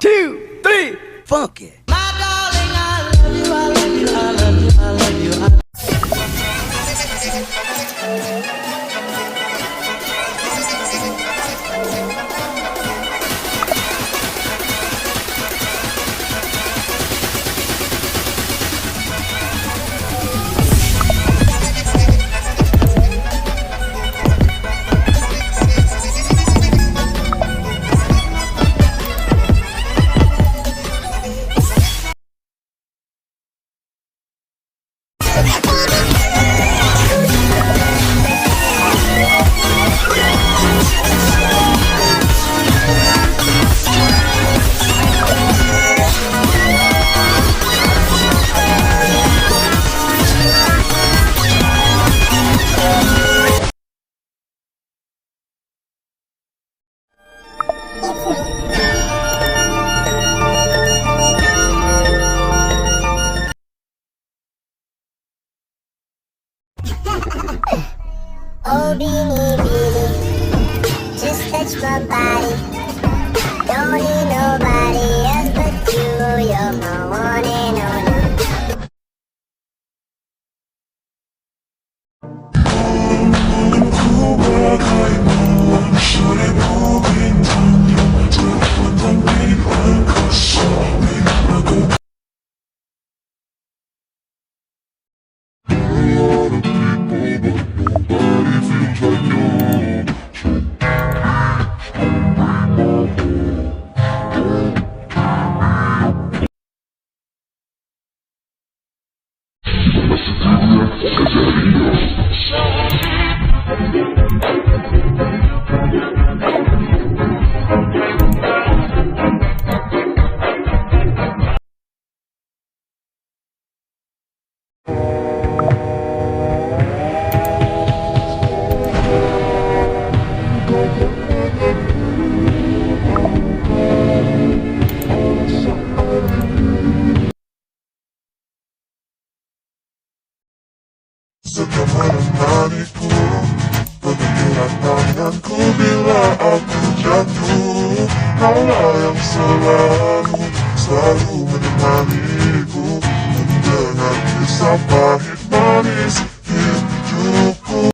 2, 3, funky. Oh, beanie, beanie, just touch my body. Don't need nobody else but you. You're my one and only. Setiap menemaniku, penggerak tanganku bila aku jatuh. Kaulah yang selalu menemaniku, mendengar kisah pahit manis hidupku.